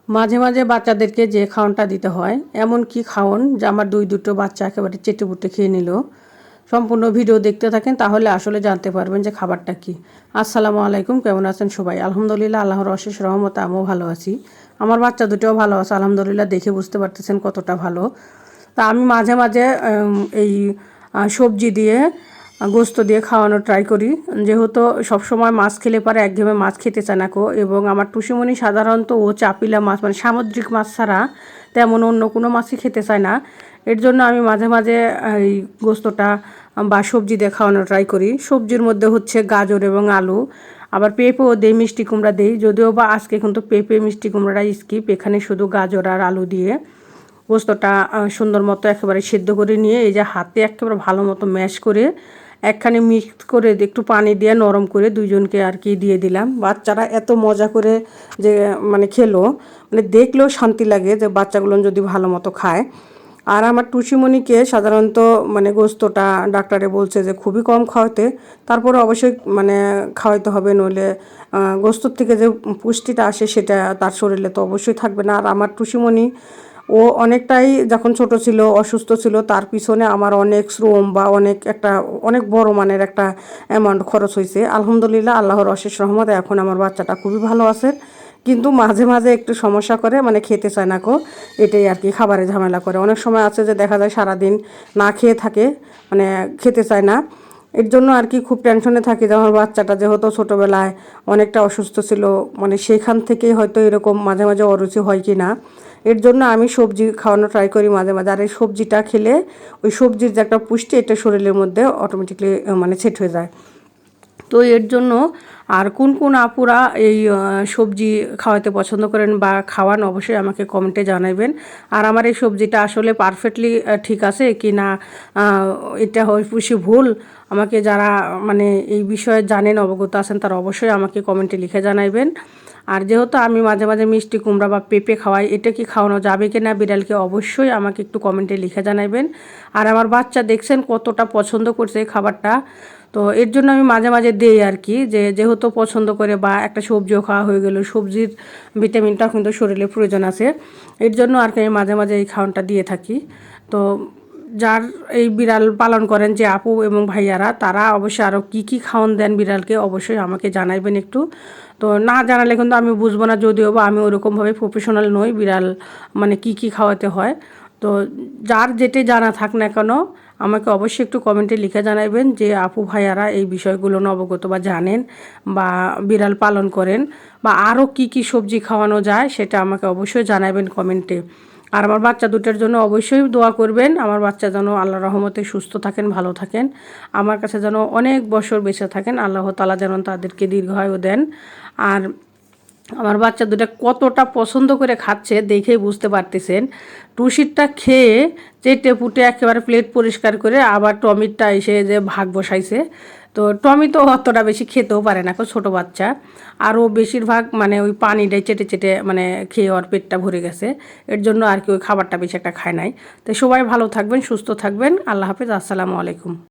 মাঝে মাঝে বাচ্চাদেরকে যে খাওয়ানটা দিতে হয় এমন কি খাওয়ান যে আমার দুটো বাচ্চা একেবারে চেটেপুটে খেয়ে নিল। সম্পূর্ণ ভিডিও দেখতে থাকেন তাহলে আসলে জানতে পারবেন যে খাবারটা কি। আসসালামু আলাইকুম, কেমন আছেন সবাই? আলহামদুলিল্লাহ, আল্লাহর অশেষ রহমতে আমিও ভালো আছি। আমার বাচ্চা দুটোও ভালো আছে আলহামদুলিল্লাহ, দেখে বুঝতে পারতেছেন কতটা ভালো। তা আমি মাঝে মাঝে এই সবজি দিয়ে গোস্ত দিয়ে খাওয়ানো ট্রাই করি, যেহেতু সবসময় মাছ খেলে পারে একঘেয়েমে মাছ খেতে চায় না কো। এবং আমার টুসিমণি সাধারণত ও চাপিলা মাছ মানে সামুদ্রিক মাছ ছাড়া তেমন অন্য কোনো মাছই খেতে চায় না। এর জন্য আমি মাঝে মাঝে এই গোস্তটা বা সবজি দিয়ে খাওয়ানো ট্রাই করি। সবজির মধ্যে হচ্ছে গাজর এবং আলু, আবার পেঁপেও দেই, মিষ্টি কুমড়া দেই, যদিও বা আজকে কিন্তু পেঁপে মিষ্টি কুমড়াটা স্কিপ, এখানে শুধু গাজর আর আলু দিয়ে গোস্তটা সুন্দর মতো একেবারে সিদ্ধ করে নিয়ে এই যে হাতে একেবারে ভালো মতো ম্যাশ করে একখানে মিক্স করে একটু পানি দিয়ে নরম করে দুইজনকে আর কি দিয়ে দিলাম। বাচ্চারা এত মজা করে যে মানে খেলো, মানে দেখলেও শান্তি লাগে যে বাচ্চাগুলো যদি ভালো মতো খায়। আর আমার টুসিমণিকে সাধারণত মানে গোস্তটা ডাক্তারে বলছে যে খুবই কম খাওয়াতে, তারপরে অবশ্যই মানে খাওয়াইতে হবে, নইলে গোস্তর থেকে যে পুষ্টিটা আসে সেটা তার শরীরে তো অবশ্যই থাকবে না। আর আমার টুসিমণি ও অনেকটাই যখন ছোট ছিল অসুস্থ ছিল, তার পিছনে আমার অনেক শ্রম বা অনেক বড় মানের একটা অ্যামাউন্ট খরচ হয়েছে। আলহামদুলিল্লাহ, আল্লাহর অশেষ রহমতে এখন আমার বাচ্চাটা খুবই ভালো আছে। কিন্তু মাঝে মাঝে একটু সমস্যা করে, মানে খেতে চায় না কো, এটাই আর কি, খাবারে ঝামেলা করে। অনেক সময় আছে যে দেখা যায় সারাদিন না খেয়ে থাকে, মানে খেতে চায় না। এর জন্য আর কি খুব টেনশনে থাকি যে আমার বাচ্চাটা যেহেতু ছোটোবেলায় অনেকটা অসুস্থ ছিল, মানে সেখান থেকেই হয়তো এরকম মাঝে মাঝে অরুচি হয় কি না। এর জন্য আমি সবজি খাওয়ানো ট্রাই করি মাঝে মাঝে। আর এই সবজিটা খেলে ওই সবজির যে একটা পুষ্টি এটা শরীরের মধ্যে অটোমেটিকলি মানে সেট হয়ে যায়। তো এর জন্য আর কোন কোন আপুরা এই সবজি খাওয়াতে পছন্দ করেন বা খাওয়ান অবশ্যই আমাকে কমেন্টে জানাবেন। আর আমার এই সবজিটা আসলে পারফেক্টলি ঠিক আছে কি না, এটা অবশ্যই ভুল, আমাকে যারা মানে এই বিষয়ে জানেন অবগত আছেন তারা অবশ্যই আমাকে কমেন্টে লিখে জানাবেন। আর যেহেতু আমি মাঝে মাঝে মিষ্টি কুমড়া বা পেঁপে খাওয়াই, এটা কি খাওয়ানো যাবে কি না বিড়ালকে অবশ্যই আমাকে একটু কমেন্টে লিখে জানাবেন। আর আমার বাচ্চা দেখছেন কতটা পছন্দ করছে এই খাবারটা, তো এর জন্য আমি মাঝে মাঝে দিই আর কি, যেহেতু পছন্দ করে বা একটা সবজিও খাওয়া হয়ে গেল, সবজির ভিটামিনটাও কিন্তু শরীরে প্রয়োজন আছে। এর জন্য আর কি আমি মাঝে মাঝে এই খাওয়ানটা দিয়ে থাকি। তো যার এই বিড়াল পালন করেন যে আপু এবং ভাইয়ারা, তারা অবশ্যই আরও কী কী খাওয়ান দেন বিড়ালকে অবশ্যই আমাকে জানাইবেন একটু। তো না জানালে কিন্তু আমি বুঝবো না, যদিও বা আমি ওরকমভাবে প্রফেশনাল নই বিড়াল মানে কী কী খাওয়াতে হয়। তো যার যেটাই জানা থাক না কেন আমাকে অবশ্যই একটু কমেন্টে লিখে জানাবেন যে আপু ভাইয়ারা এই বিষয়গুলো অবগত বা জানেন বা বিড়াল পালন করেন, বা আরও কী কী সবজি খাওয়ানো যায় সেটা আমাকে অবশ্যই জানাবেন কমেন্টে। আর আমার বাচ্চা দুটোর জন্য অবশ্যই দোয়া করবেন, আমার বাচ্চা যেন আল্লাহর রহমতে সুস্থ থাকেন, ভালো থাকেন, আমার কাছে যেন অনেক বছর বেঁচে থাকেন, আল্লাহ তাআলা যেন তাদেরকে দীর্ঘায়ু দেন। আর আমার বাচ্চা দুটো কতটা পছন্দ করে খাচ্ছে দেখেই বুঝতে পারতেছেন। টুসিরটা খেয়ে চেটে পুটে একেবারে প্লেট পরিষ্কার করে আবার টমিরটা এসে যে ভাগ বসাইছে। তো টমি তো অতটা বেশি খেতেও পারে না, ছোটো বাচ্চা। আর ও বেশিরভাগ মানে ওই পানিটাই চেটে চেটে মানে খেয়ে ওর পেটটা ভরে গেছে। এর জন্য আর কি ওই খাবারটা বেশি একটা খায় নাই। তো সবাই ভালো থাকবেন, সুস্থ থাকবেন, আল্লাহ হাফেজ, আসসালামু আলাইকুম।